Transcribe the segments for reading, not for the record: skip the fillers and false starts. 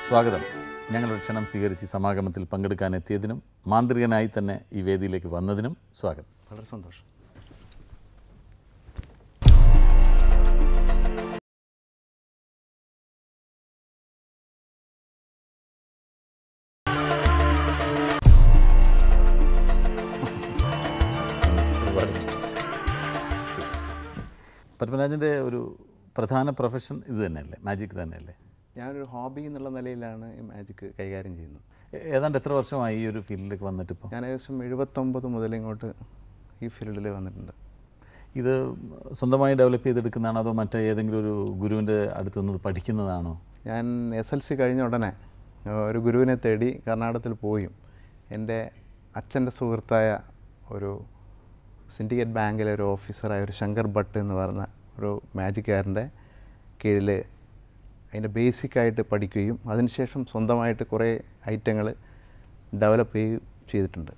സ്വാഗതം. ഞങ്ങളുടെ ക്ഷണം സ്വീകരിച്ച് സമാഗമത്തിൽ പങ്കെടുക്കാനെത്തിയതിനും മാന്ത്രികനായി തന്നെ ഈ വേദിയിലേക്ക് വന്നതിനും സ്വാഗതം. വളരെ സന്തോഷം. പത്മരാജൻ്റെ ഒരു പ്രധാന പ്രൊഫഷൻ ഇത് തന്നെയല്ലേ, മാജിക് തന്നെയല്ലേ? ഞാനൊരു ഹോബി എന്നുള്ള നിലയിലാണ് ഈ മാജിക് കൈകാര്യം ചെയ്യുന്നത്. ഏതാണ്ട് എത്ര വർഷമായി ഈ ഒരു ഫീൽഡിലേക്ക് വന്നിട്ട്? ഇപ്പോൾ ഞാൻ ഏകദേശം 79 മുതൽ ഇങ്ങോട്ട് ഈ ഫീൽഡിൽ വന്നിട്ടുണ്ട്. ഇത് സ്വന്തമായി ഡെവലപ്പ് ചെയ്തെടുക്കുന്നതാണോ അതോ മറ്റേതെങ്കിലും ഒരു ഗുരുവിൻ്റെ അടുത്ത് നിന്ന് പഠിക്കുന്നതാണോ? ഞാൻ SLC കഴിഞ്ഞ ഉടനെ ഒരു ഗുരുവിനെ തേടി കർണാടകത്തിൽ പോയും എൻ്റെ അച്ഛൻ്റെ സുഹൃത്തായ ഒരു സിൻഡിക്കേറ്റ് ബാങ്കിലെ ഒരു ഓഫീസറായ ഒരു ശങ്കർ ഭട്ട് എന്ന് പറഞ്ഞ ഒരു മാജിക്കാരൻ്റെ കീഴിൽ അതിൻ്റെ ബേസിക്കായിട്ട് പഠിക്കുകയും അതിനുശേഷം സ്വന്തമായിട്ട് കുറേ ഐറ്റങ്ങൾ ഡെവലപ്പ് ചെയ്യുകയും ചെയ്തിട്ടുണ്ട്.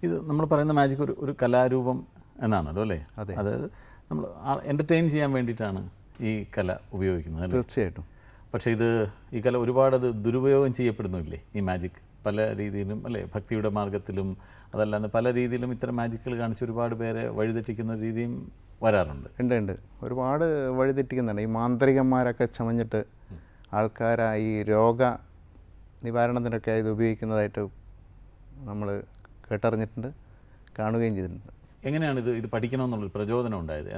ഇത് നമ്മൾ പറയുന്ന മാജിക് ഒരു കലാരൂപം എന്നാണല്ലോ അല്ലേ? അതെ. അതായത് നമ്മൾ എൻ്റർടൈൻ ചെയ്യാൻ വേണ്ടിയിട്ടാണ് ഈ കല ഉപയോഗിക്കുന്നത് അല്ലേ? തീർച്ചയായിട്ടും. പക്ഷേ ഈ കല ഒരുപാട് ദുരുപയോഗം ചെയ്യപ്പെടുന്നില്ലേ ഈ മാജിക്? പല രീതിയിലും അല്ലേ, ഭക്തിയുടെ മാർഗത്തിലും അതല്ലാതെ പല രീതിയിലും ഇത്തരം മാജിക്കുകൾ കാണിച്ച് ഒരുപാട് പേരെ വഴിതെറ്റിക്കുന്ന രീതിയും വരാറുണ്ട്. ഉണ്ട്. ഒരുപാട് വഴിതെറ്റിക്കുന്നുണ്ട്. ഈ മാന്ത്രികന്മാരൊക്കെ ചമഞ്ഞിട്ട് ആൾക്കാരായി രോഗ നിവാരണത്തിനൊക്കെ ഇത് ഉപയോഗിക്കുന്നതായിട്ട് നമ്മൾ കേട്ടറിഞ്ഞിട്ടുണ്ട്, കാണുകയും ചെയ്തിട്ടുണ്ട്. എങ്ങനെയാണ് ഇത് പഠിക്കണമെന്നുള്ളൊരു പ്രചോദനം ഉണ്ടായത്?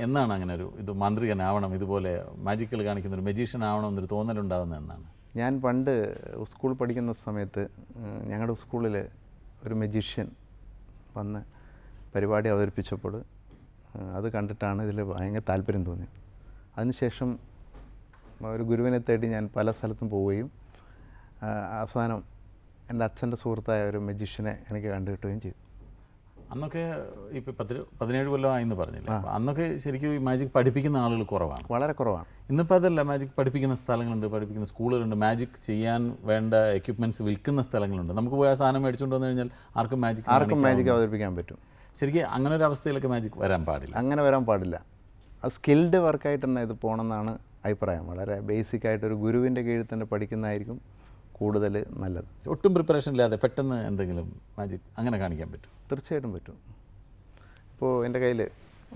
എന്നാണ് അങ്ങനെ ഇത് മാന്ത്രികനാവണം, ഇതുപോലെ മാജിക്കുകൾ കാണിക്കുന്ന ഒരു മജീഷ്യൻ ആവണമെന്നൊരു തോന്നലുണ്ടാകുന്നത് എന്നാണ്? ഞാൻ പണ്ട് സ്കൂൾ പഠിക്കുന്ന സമയത്ത് ഞങ്ങളുടെ സ്കൂളിൽ ഒരു മജീഷ്യൻ വന്ന് പരിപാടി അവതരിപ്പിച്ചപ്പോൾ അത് കണ്ടിട്ടാണ് ഇതിൽ ഭയങ്കര താല്പര്യം തോന്നിയത്. അതിനുശേഷം ഒരു ഗുരുവിനെ തേടി ഞാൻ പല സ്ഥലത്തും പോവുകയും അവസാനം എൻ്റെ അച്ഛൻ്റെ സുഹൃത്തായ ഒരു മജീഷ്യനെ എനിക്ക് കണ്ടുകിട്ടുകയും ചെയ്തു. അന്നൊക്കെ ഇപ്പോൾ 17 കൊല്ലമായെന്ന് പറഞ്ഞില്ലേ? അന്നൊക്കെ ശരിക്കും ഈ മാജിക് പഠിപ്പിക്കുന്ന ആളുകൾ കുറവാണ്, വളരെ കുറവാണ്. ഇന്നിപ്പോൾ അതല്ല, മാജിക് പഠിപ്പിക്കുന്ന സ്ഥലങ്ങളുണ്ട്, പഠിപ്പിക്കുന്ന സ്കൂളുകളുണ്ട്, മാജിക് ചെയ്യാൻ വേണ്ട എക്യുപ്മെൻറ്റ്സ് വിൽക്കുന്ന സ്ഥലങ്ങളുണ്ട്. നമുക്ക് പോയി ആ സാധനം മേടിച്ചുകൊണ്ട് വന്നു കഴിഞ്ഞാൽ ആർക്കും മാജിക് അവതരിപ്പിക്കാൻ പറ്റും. ശരിക്കും അങ്ങനെ ഒരു അവസ്ഥയിലൊക്കെ മാജിക് വരാൻ പാടില്ല. അങ്ങനെ വരാൻ പാടില്ല. അത് സ്കിൽഡ് വർക്കായിട്ട് തന്നെ ഇത് പോകണമെന്നാണ് അഭിപ്രായം. വളരെ ബേസിക്കായിട്ടൊരു ഗുരുവിൻ്റെ കീഴിൽ തന്നെ പഠിക്കുന്നതായിരിക്കും കൂടുതൽ നല്ലത്. ഒട്ടും പ്രിപ്പറേഷൻ ഇല്ലാതെ പെട്ടെന്ന് എന്തെങ്കിലും മാജിക് അങ്ങനെ കാണിക്കാൻ പറ്റും? തീർച്ചയായിട്ടും പറ്റും. ഇപ്പോൾ എൻ്റെ കയ്യിൽ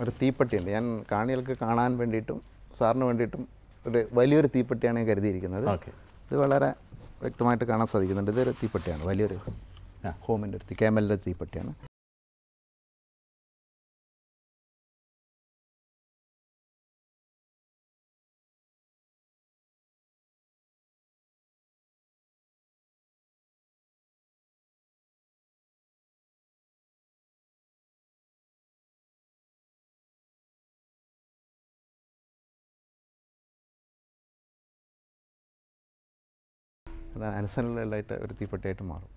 ഒരു തീപ്പെട്ടിയുണ്ട്. ഞാൻ കാണികൾക്ക് കാണാൻ വേണ്ടിയിട്ടും സാറിന് വേണ്ടിയിട്ടും ഒരു വലിയൊരു തീപ്പെട്ടിയാണ് ഞാൻ കരുതിയിരിക്കുന്നത്. ഇത് വളരെ വ്യക്തമായിട്ട് കാണാൻ സാധിക്കുന്നുണ്ട്. ഇതൊരു തീപ്പെട്ടിയാണ്, വലിയൊരു ഹോമിൻ്റെ ഒരു ക്യാമലിൻ്റെ തീപ്പെട്ടിയാണ്. അനുസരണമായിട്ട് ഒരു തീപ്പെട്ടിയായിട്ട് മാറും.